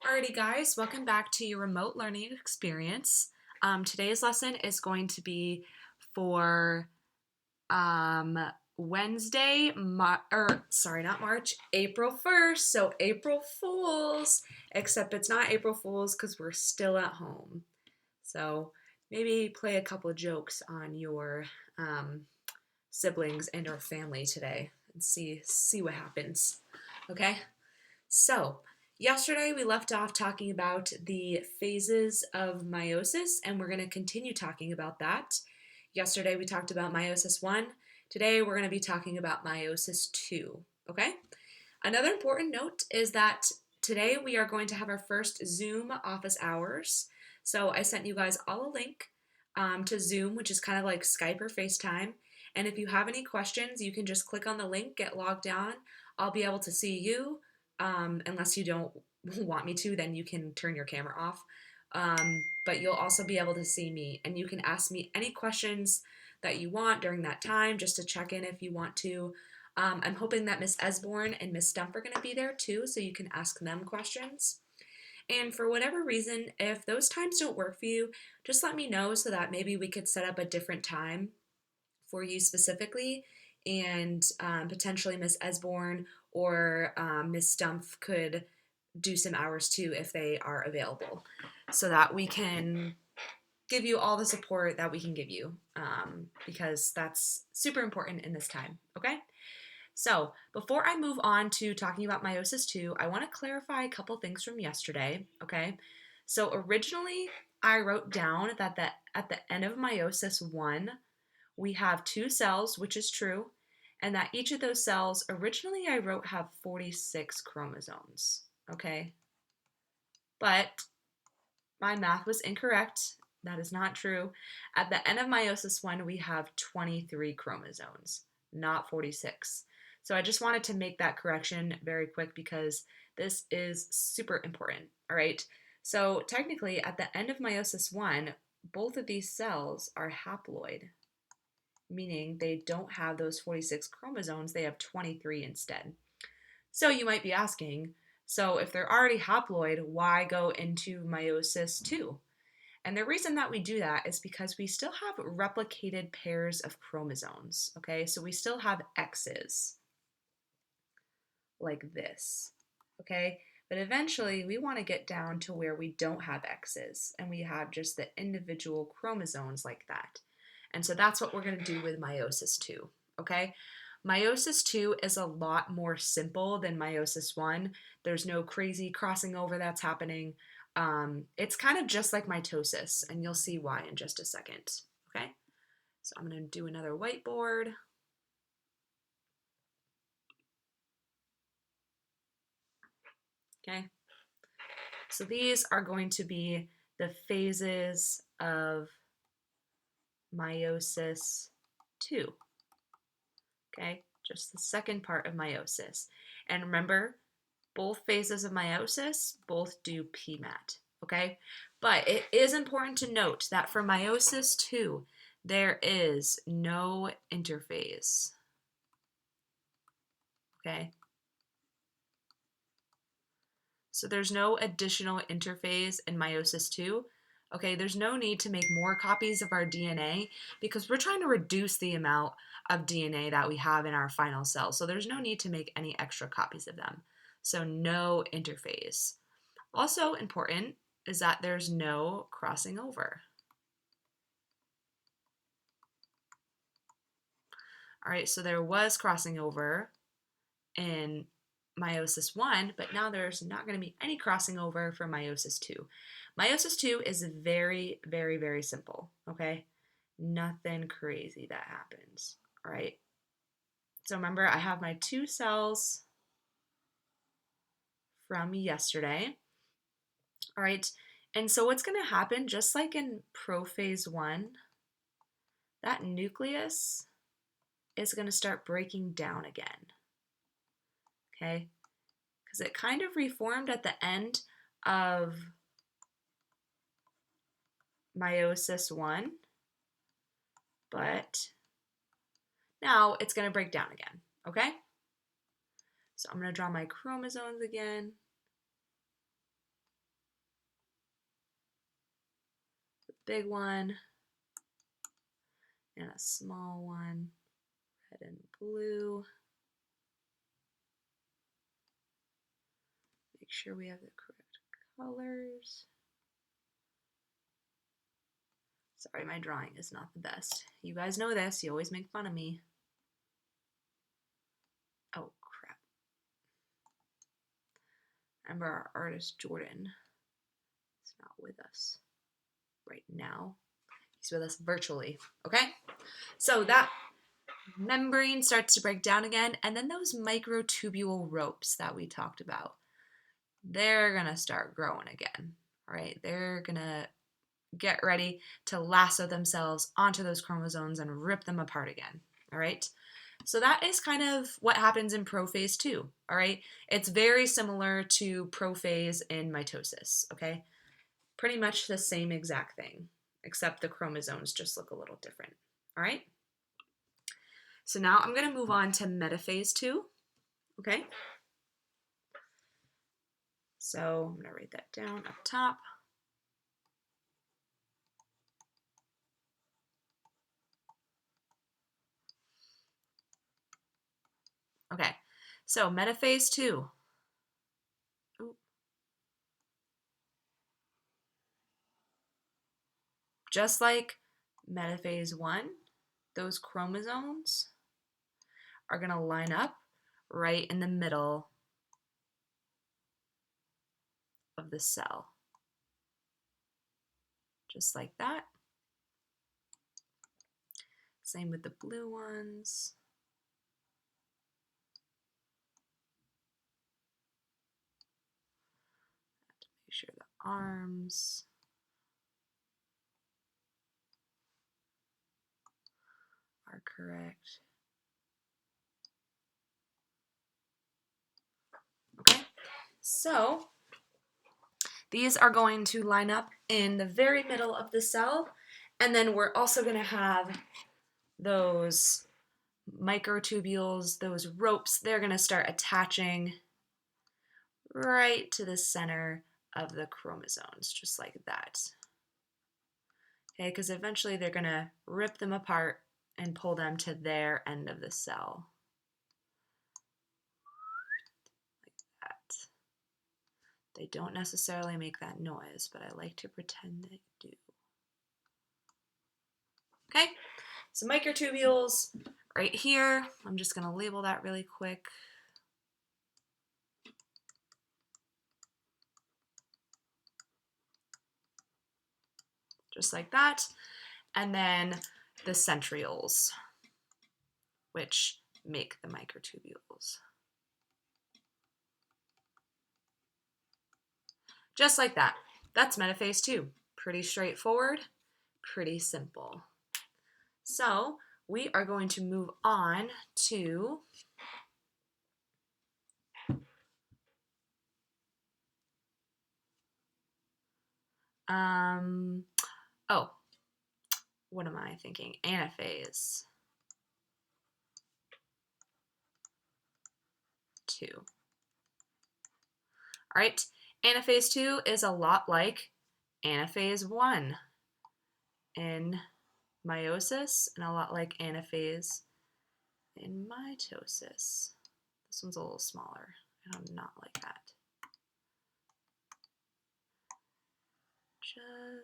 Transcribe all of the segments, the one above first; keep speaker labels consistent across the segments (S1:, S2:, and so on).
S1: Alrighty guys, welcome back to your remote learning experience. Today's lesson is going to be for Wednesday, not March, April 1st, so April Fools, except it's not April Fools because we're still at home. So maybe play a couple jokes on your siblings and or family today and see what happens. Okay? So, yesterday we left off talking about the phases of meiosis, and we're going to continue talking about that. Yesterday we talked about meiosis 1. Today we're going to be talking about meiosis 2. Okay? Another important note is that today we are going to have our first Zoom office hours. So, I sent you guys all a link to Zoom, which is kind of like Skype or FaceTime. And if you have any questions, you can just click on the link, get logged on. I'll be able to see you. Unless you don't want me to, then you can turn your camera off. But you'll also be able to see me, and you can ask me any questions that you want during that time, just to check in if you want to. I'm hoping that Miss Esborn and Miss Stump are going to be there too, so you can ask them questions. And for whatever reason, if those times don't work for you, just let me know so that maybe we could set up a different time for you specifically, and potentially Miss Esborn or Miss Stumpf could do some hours too if they are available, so that we can give you all the support that we can give you, because that's super important in this time, okay? So before I move on to talking about meiosis 2, I want to clarify a couple things from yesterday, okay? So originally I wrote down that at the end of meiosis 1, we have 2 cells, which is true, and that each of those cells, originally I wrote have 46 chromosomes, okay? But my math was incorrect. That is not true. At the end of meiosis 1, we have 23 chromosomes, not 46. So I just wanted to make that correction very quick because this is super important, all right? So technically, at the end of meiosis 1, both of these cells are haploid, meaning they don't have those 46 chromosomes, they have 23 instead. So you might be asking, so if they're already haploid, why go into meiosis 2? And the reason that we do that is because we still have replicated pairs of chromosomes, okay? So we still have X's, like this, okay? But eventually we want to get down to where we don't have X's and we have just the individual chromosomes like that. And so that's what we're going to do with meiosis 2, okay? Meiosis 2 is a lot more simple than meiosis 1. There's no crazy crossing over that's happening. It's kind of just like mitosis, and you'll see why in just a second, okay? So I'm going to do another whiteboard. Okay? So these are going to be the phases of meiosis 2, okay? Just the second part of meiosis. And remember, both phases of meiosis both do PMAT, okay? But it is important to note that for meiosis 2, there is no interphase, okay? So there's no additional interphase in meiosis 2. Okay, there's no need to make more copies of our DNA because we're trying to reduce the amount of DNA that we have in our final cell. So there's no need to make any extra copies of them. So no interphase. Also important is that there's no crossing over. All right, so there was crossing over in meiosis 1, but now there's not going to be any crossing over for meiosis 2. Meiosis 2 is very, very, very simple, okay? Nothing crazy that happens, all right? So remember, I have my 2 cells from yesterday, all right? And so what's going to happen, just like in prophase 1, that nucleus is going to start breaking down again, okay? Because it kind of reformed at the end of meiosis 1, but now it's going to break down again, okay? So I'm going to draw my chromosomes again. big one and a small one, red and blue. Make sure we have the correct colors. Sorry, my drawing is not the best. You guys know this, you always make fun of me. Oh, crap. Remember, our artist Jordan is not with us right now. He's with us virtually, okay? So that membrane starts to break down again, and then those microtubule ropes that we talked about, they're gonna start growing again, all right? They're gonna get ready to lasso themselves onto those chromosomes and rip them apart again, all right? So that is kind of what happens in prophase 2, all right? It's very similar to prophase in mitosis, okay? Pretty much the same exact thing, except the chromosomes just look a little different, all right? So now I'm gonna move on to metaphase 2, okay? So I'm gonna write that down up top. Okay, so metaphase 2. Just like metaphase 1, those chromosomes are going to line up right in the middle of the cell. Just like that. Same with the blue ones. Make sure the arms are correct. Okay, so these are going to line up in the very middle of the cell, and then we're also going to have those microtubules, those ropes, they're going to start attaching right to the center of the chromosomes, just like that. Okay, because eventually they're going to rip them apart and pull them to their end of the cell. Like that. They don't necessarily make that noise, but I like to pretend they do. Okay, so microtubules right here. I'm just going to label that really quick. Just like that. And then the centrioles, which make the microtubules. Just like that. That's metaphase 2. Pretty straightforward, pretty simple. So we are going to move on to what am I thinking? Anaphase 2. All right, anaphase 2 is a lot like anaphase 1 in meiosis and a lot like anaphase in mitosis. This one's a little smaller. I do not like that.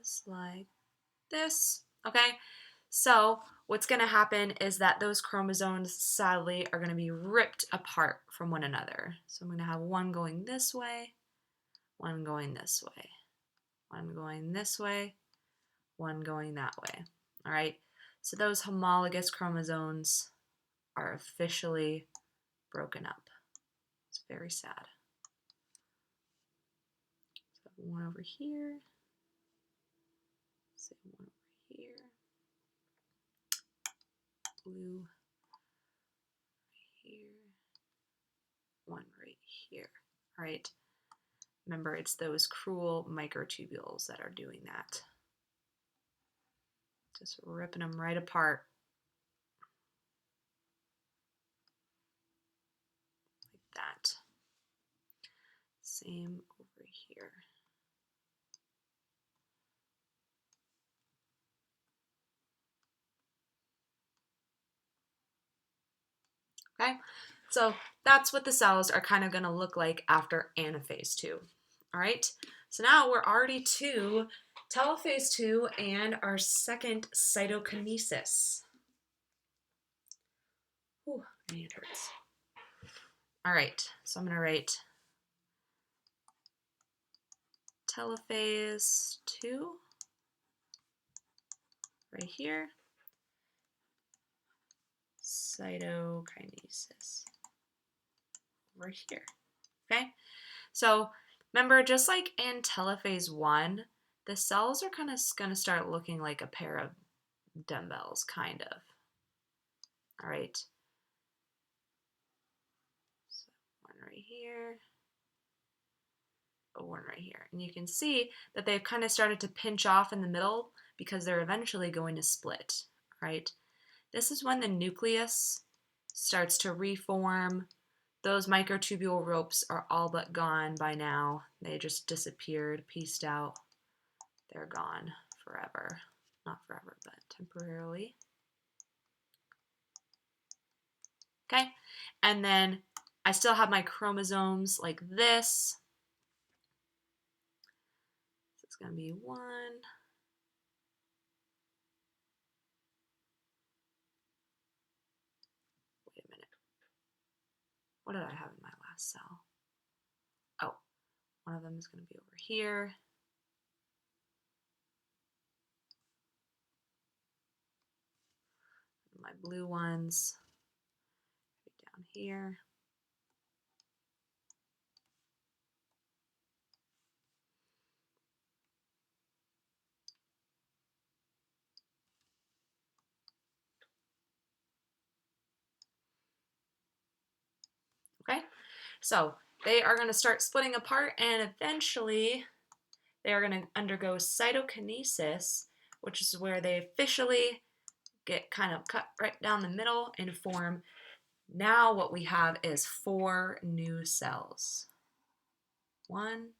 S1: Just like this, okay? So what's going to happen is that those chromosomes sadly are going to be ripped apart from one another. So I'm going to have one going this way, one going this way, one going this way, one going that way. All right, so those homologous chromosomes are officially broken up. It's very sad. So one over here, say one over here, blue right here, one right here. All right. Remember, it's those cruel microtubules that are doing that. Just ripping them right apart. Like that. Same over here. Okay, so that's what the cells are kind of going to look like after anaphase 2. All right, so now we're already to telophase 2 and our second cytokinesis. Ooh, my hand hurts. All right, so I'm going to write telophase 2 right here, cytokinesis over here. Okay, so remember, just like in telophase 1, the cells are kind of going to start looking like a pair of dumbbells, kind of. All right, so one right here, one right here. And you can see that they've kind of started to pinch off in the middle because they're eventually going to split, right? This is when the nucleus starts to reform. Those microtubule ropes are all but gone by now. They just disappeared, pieced out. They're gone forever. Not forever, but temporarily. Okay, and then I still have my chromosomes like this. So it's going to be 1. Wait a minute. What did I have in my last cell? Oh, one of them is going to be over here. My blue ones down here. Okay, so they are going to start splitting apart, and eventually they are going to undergo cytokinesis, which is where they officially get kind of cut right down the middle and form. Now what we have is 4 new cells. 1,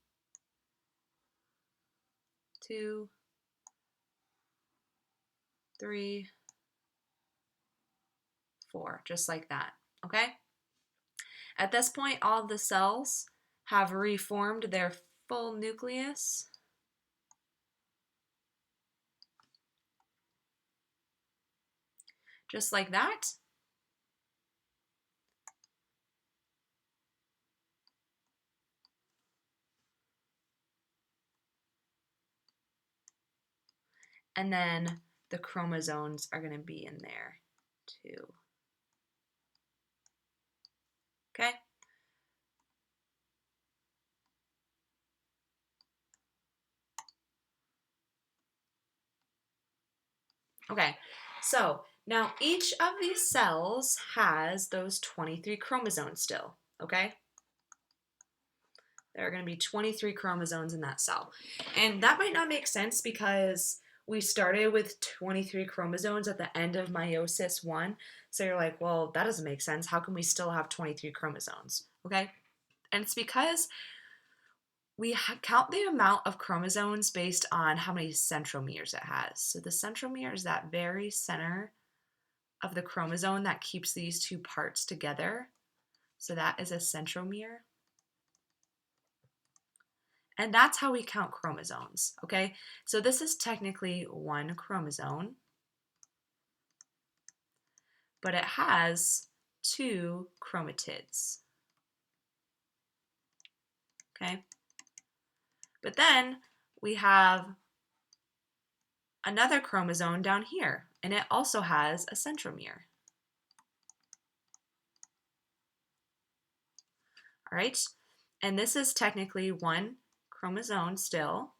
S1: 2, 3, 4, just like that, okay? At this point, all of the cells have reformed their full nucleus. Just like that. And then the chromosomes are going to be in there too. Okay? Okay, so now each of these cells has those 23 chromosomes still, okay? There are going to be 23 chromosomes in that cell. And that might not make sense because we started with 23 chromosomes at the end of meiosis 1. So you're like, well, that doesn't make sense. How can we still have 23 chromosomes? Okay? And it's because we count the amount of chromosomes based on how many centromeres it has. So the centromere is that very center of the chromosome that keeps these two parts together. So that is a centromere. And that's how we count chromosomes, okay? So this is technically 1 chromosome, but it has 2 chromatids, okay? But then we have another chromosome down here, and it also has a centromere. All right, and this is technically 1 chromosome still,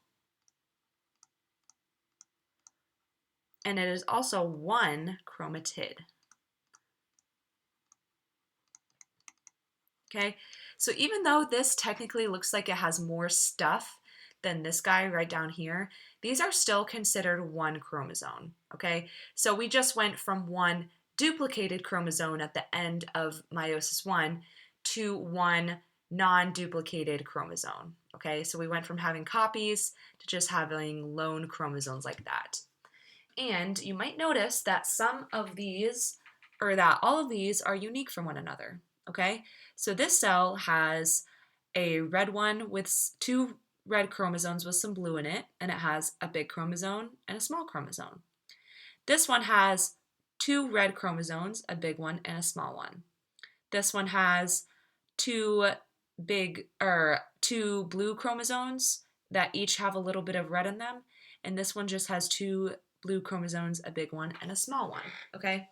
S1: and it is also 1 chromatid. Okay, so even though this technically looks like it has more stuff than this guy right down here, these are still considered 1 chromosome, okay? So we just went from 1 duplicated chromosome at the end of meiosis 1 to 1 non-duplicated chromosome, okay? So we went from having copies to just having lone chromosomes like that. And you might notice that some of these or that all of these are unique from one another, okay? So this cell has a red one with two red chromosomes with some blue in it, and it has a big chromosome and a small chromosome. This one has two red chromosomes, a big one and a small one. This one has two two blue chromosomes that each have a little bit of red in them, and this one just has two blue chromosomes, a big one and a small one, okay?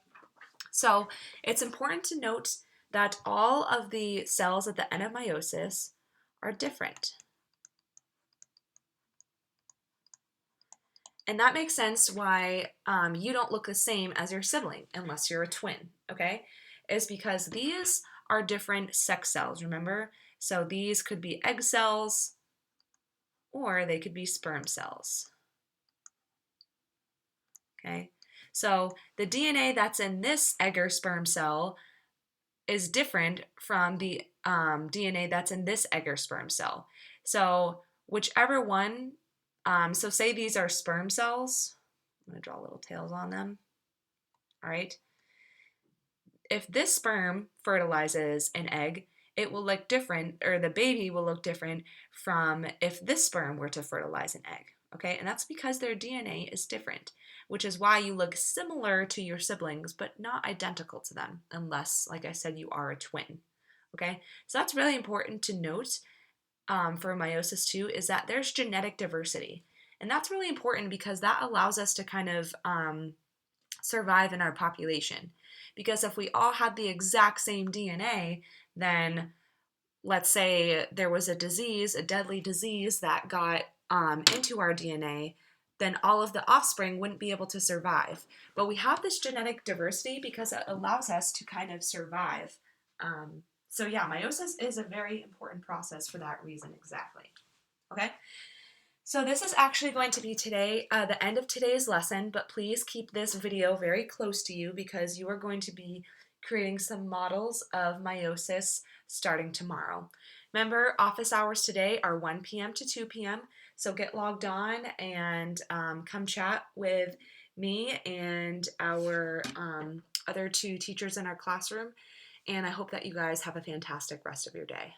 S1: So it's important to note that all of the cells at the end of meiosis are different. And that makes sense why you don't look the same as your sibling unless you're a twin, okay? Is because these are different sex cells, remember? So these could be egg cells or they could be sperm cells, okay? So the DNA that's in this egg or sperm cell is different from the DNA that's in this egg or sperm cell. So whichever one, so say these are sperm cells. I'm going to draw little tails on them. All right. If this sperm fertilizes an egg, it will look different, or the baby will look different from if this sperm were to fertilize an egg. Okay, and that's because their DNA is different, which is why you look similar to your siblings, but not identical to them, unless, like I said, you are a twin. Okay, so that's really important to note for meiosis II is that there's genetic diversity. And that's really important because that allows us to kind of survive in our population. Because if we all had the exact same DNA, then let's say there was a disease, a deadly disease that got into our DNA, then all of the offspring wouldn't be able to survive. But we have this genetic diversity because it allows us to kind of survive. So yeah, meiosis is a very important process for that reason exactly. Okay? So this is actually going to be the end of today's lesson, but please keep this video very close to you because you are going to be creating some models of meiosis starting tomorrow. Remember, office hours today are 1 p.m. to 2 p.m., so get logged on and come chat with me and our other two teachers in our classroom, and I hope that you guys have a fantastic rest of your day.